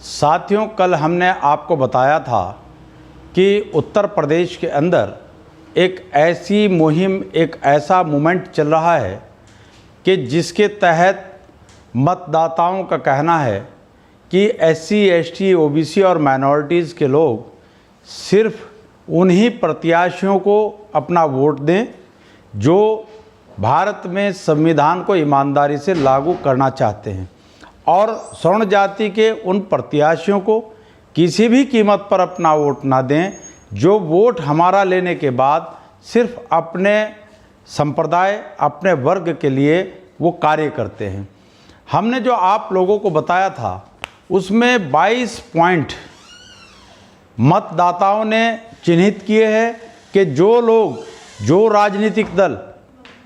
साथियों, कल हमने आपको बताया था कि उत्तर प्रदेश के अंदर एक ऐसी मुहिम, एक ऐसा मूवमेंट चल रहा है कि जिसके तहत मतदाताओं का कहना है कि एससी, एसटी, ओबीसी और माइनॉरिटीज़ के लोग सिर्फ उन्हीं प्रत्याशियों को अपना वोट दें जो भारत में संविधान को ईमानदारी से लागू करना चाहते हैं, और स्वर्ण जाति के उन प्रत्याशियों को किसी भी कीमत पर अपना वोट ना दें जो वोट हमारा लेने के बाद सिर्फ अपने संप्रदाय, अपने वर्ग के लिए वो कार्य करते हैं। हमने जो आप लोगों को बताया था उसमें 22 पॉइंट मतदाताओं ने चिन्हित किए हैं कि जो लोग, जो राजनीतिक दल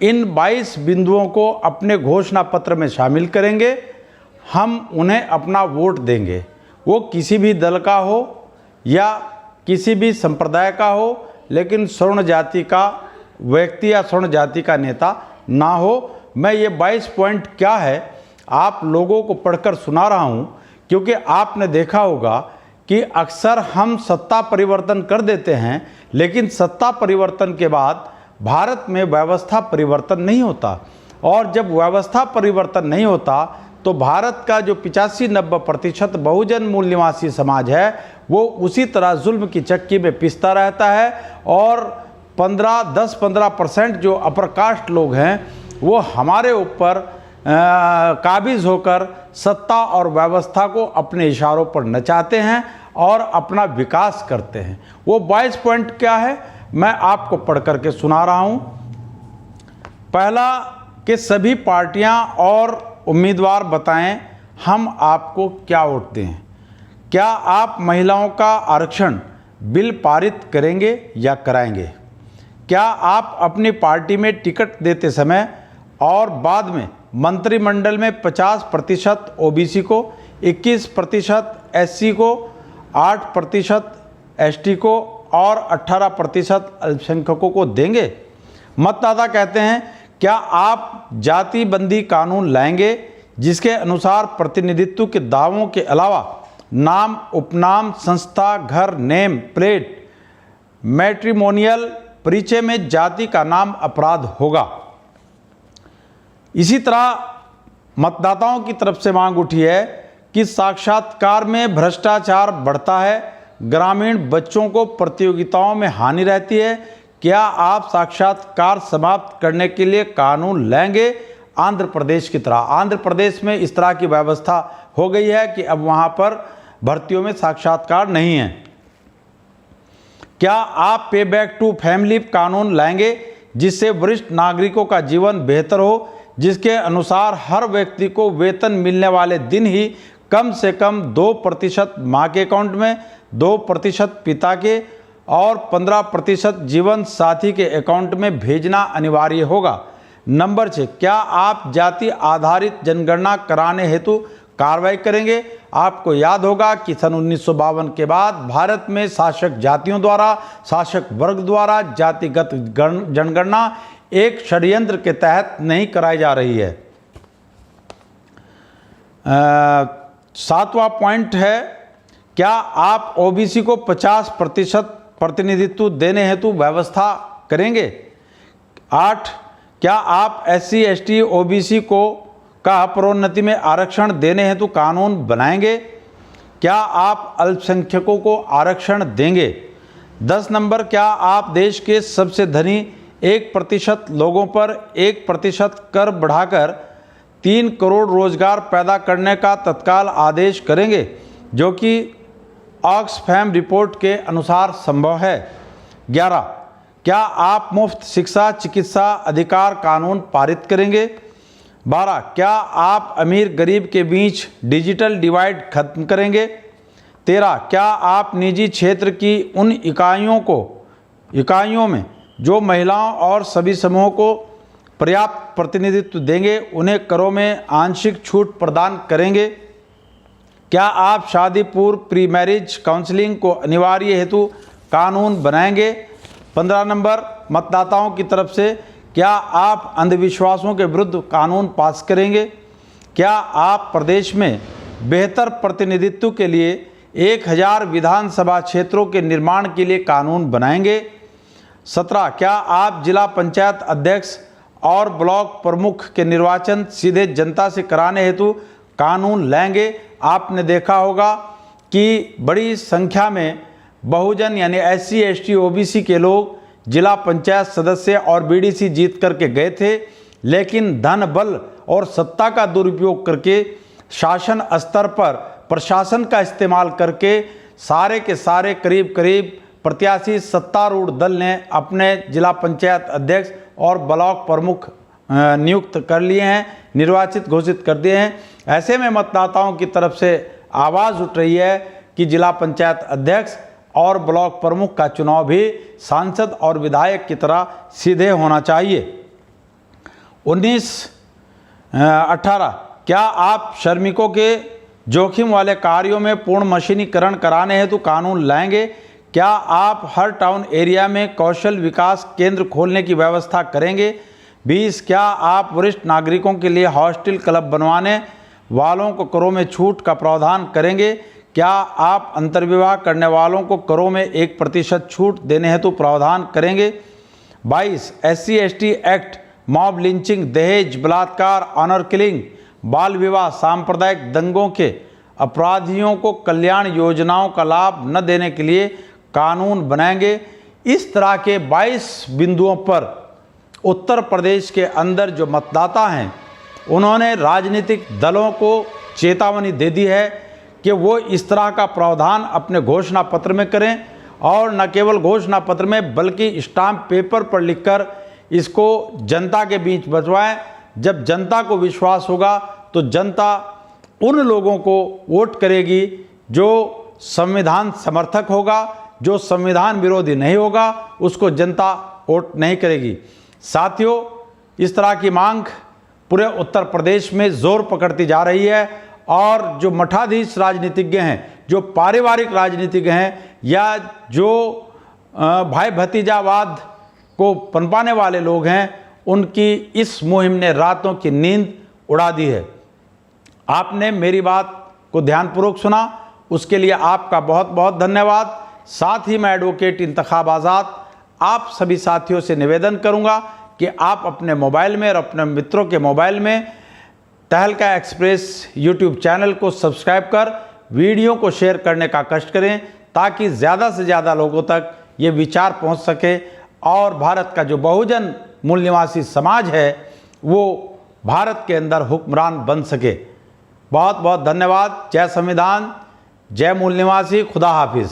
इन 22 बिंदुओं को अपने घोषणा पत्र में शामिल करेंगे, हम उन्हें अपना वोट देंगे। वो किसी भी दल का हो या किसी भी संप्रदाय का हो, लेकिन स्वर्ण जाति का व्यक्ति या स्वर्ण जाति का नेता ना हो। मैं ये 22 पॉइंट क्या है आप लोगों को पढ़कर सुना रहा हूँ, क्योंकि आपने देखा होगा कि अक्सर हम सत्ता परिवर्तन कर देते हैं, लेकिन सत्ता परिवर्तन के बाद भारत में व्यवस्था परिवर्तन नहीं होता, और जब व्यवस्था परिवर्तन नहीं होता तो भारत का जो 85-90% बहुजन मूल निवासी समाज है वो उसी तरह जुल्म की चक्की में पिसता रहता है, और 10-15% जो अपर कास्ट लोग हैं वो हमारे ऊपर काबिज होकर सत्ता और व्यवस्था को अपने इशारों पर नचाते हैं और अपना विकास करते हैं। वो 22 पॉइंट क्या है मैं आपको पढ़ करके सुना रहा हूँ। पहला कि सभी पार्टियां और उम्मीदवार बताएं हम आपको क्या वोट दें। क्या आप महिलाओं का आरक्षण बिल पारित करेंगे या कराएंगे? क्या आप अपनी पार्टी में टिकट देते समय और बाद में मंत्रिमंडल में 50% ओबीसी को, 21% एससी को, 8% एसटी को और 18% अल्पसंख्यकों को देंगे? मतदाता कहते हैं क्या आप जाति बंदी कानून लाएंगे जिसके अनुसार प्रतिनिधित्व के दावों के अलावा नाम, उपनाम, संस्था, घर, नेम प्लेट, मैट्रिमोनियल परिचय में जाति का नाम अपराध होगा? इसी तरह मतदाताओं की तरफ से मांग उठी है कि साक्षात्कार में भ्रष्टाचार बढ़ता है, ग्रामीण बच्चों को प्रतियोगिताओं में हानि रहती है। क्या आप साक्षात्कार समाप्त करने के लिए कानून लाएंगे आंध्र प्रदेश की तरह? आंध्र प्रदेश में इस तरह की व्यवस्था हो गई है कि अब वहां पर भर्तियों में साक्षात्कार नहीं है। क्या आप पे बैक टू फैमिली कानून लाएंगे जिससे वरिष्ठ नागरिकों का जीवन बेहतर हो, जिसके अनुसार हर व्यक्ति को वेतन मिलने वाले दिन ही कम से कम 2% मां के अकाउंट में, 2% पिता के और 15% जीवन साथी के अकाउंट में भेजना अनिवार्य होगा? नंबर 6, क्या आप जाति आधारित जनगणना कराने हेतु कार्रवाई करेंगे? आपको याद होगा कि सन 1952 के बाद भारत में शासक जातियों द्वारा, शासक वर्ग द्वारा जातिगत जनगणना एक षड्यंत्र के तहत नहीं कराई जा रही है। 7वां पॉइंट है क्या आप ओबीसी को 50% प्रतिनिधित्व देने हेतु व्यवस्था करेंगे? 8, क्या आप एससी, एसटी, ओबीसी को का प्रोन्नति में आरक्षण देने हेतु कानून बनाएंगे? क्या आप अल्पसंख्यकों को आरक्षण देंगे? 10 नंबर, क्या आप देश के सबसे धनी 1% लोगों पर 1% कर बढ़ाकर 3 करोड़ रोजगार पैदा करने का तत्काल आदेश करेंगे, जो कि ऑक्सफैम रिपोर्ट के अनुसार संभव है? 11, क्या आप मुफ्त शिक्षा, चिकित्सा अधिकार कानून पारित करेंगे? 12, क्या आप अमीर गरीब के बीच डिजिटल डिवाइड खत्म करेंगे? 13, क्या आप निजी क्षेत्र की उन इकाइयों में जो महिलाओं और सभी समूहों को पर्याप्त प्रतिनिधित्व देंगे उन्हें करों में आंशिक छूट प्रदान करेंगे? क्या आप शादी पूर्व प्री मैरिज काउंसलिंग को अनिवार्य हेतु कानून बनाएंगे? 15 नंबर, मतदाताओं की तरफ से क्या आप अंधविश्वासों के विरुद्ध कानून पास करेंगे? क्या आप प्रदेश में बेहतर प्रतिनिधित्व के लिए 1000 विधानसभा क्षेत्रों के निर्माण के लिए कानून बनाएंगे। 17 क्या आप जिला पंचायत अध्यक्ष और ब्लॉक प्रमुख के निर्वाचन सीधे जनता से कराने हेतु कानून लाएंगे। आपने देखा होगा कि बड़ी संख्या में बहुजन यानी SC ST OBC के लोग जिला पंचायत सदस्य और BDC जीत करके गए थे, लेकिन धन बल और सत्ता का दुरुपयोग करके शासन स्तर पर प्रशासन का इस्तेमाल करके सारे के सारे करीब करीब प्रत्याशी सत्तारूढ़ दल ने अपने जिला पंचायत अध्यक्ष और ब्लॉक प्रमुख नियुक्त कर लिए हैं, निर्वाचित घोषित कर दिए हैं। ऐसे में मतदाताओं की तरफ से आवाज़ उठ रही है कि जिला पंचायत अध्यक्ष और ब्लॉक प्रमुख का चुनाव भी सांसद और विधायक की तरह सीधे होना चाहिए। 18 क्या आप श्रमिकों के जोखिम वाले कार्यों में पूर्ण मशीनीकरण कराने हेतु कानून लाएंगे। क्या आप हर टाउन एरिया में कौशल विकास केंद्र खोलने की व्यवस्था करेंगे। 20 क्या आप वरिष्ठ नागरिकों के लिए हॉस्टल क्लब बनवाने वालों को करों में छूट का प्रावधान करेंगे। क्या आप अंतर्विवाह करने वालों को करों में 1% छूट देने हेतु प्रावधान करेंगे। 22 SC ST act, mob lynching, दहेज, बलात्कार, ऑनर किलिंग, बाल विवाह, सांप्रदायिक दंगों के अपराधियों को कल्याण योजनाओं का लाभ न देने के लिए कानून बनाएंगे। इस तरह के 22 बिंदुओं पर उत्तर प्रदेश के अंदर जो मतदाता हैं उन्होंने राजनीतिक दलों को चेतावनी दे दी है कि वो इस तरह का प्रावधान अपने घोषणा पत्र में करें, और न केवल घोषणा पत्र में बल्कि स्टाम्प पेपर पर लिखकर इसको जनता के बीच भिजवाएं। जब जनता को विश्वास होगा तो जनता उन लोगों को वोट करेगी जो संविधान समर्थक होगा, जो संविधान विरोधी नहीं होगा उसको जनता वोट नहीं करेगी। साथियों, इस तरह की मांग पूरे उत्तर प्रदेश में जोर पकड़ती जा रही है, और जो मठाधीश राजनीतिज्ञ हैं, जो पारिवारिक राजनीतिज्ञ हैं, या जो भाई भतीजावाद को पनपाने वाले लोग हैं, उनकी इस मुहिम ने रातों की नींद उड़ा दी है। आपने मेरी बात को ध्यानपूर्वक सुना, उसके लिए आपका बहुत बहुत धन्यवाद। साथ ही मैं एडवोकेट इंतखाब आज़ाद आप सभी साथियों से निवेदन करूंगा कि आप अपने मोबाइल में और अपने मित्रों के मोबाइल में तहलका एक्सप्रेस यूट्यूब चैनल को सब्सक्राइब कर वीडियो को शेयर करने का कष्ट करें, ताकि ज़्यादा से ज़्यादा लोगों तक ये विचार पहुंच सके और भारत का जो बहुजन मूल निवासी समाज है वो भारत के अंदर हुक्मरान बन सके। बहुत बहुत धन्यवाद। जय संविधान, जय मूल निवासी, खुदा हाफिज़।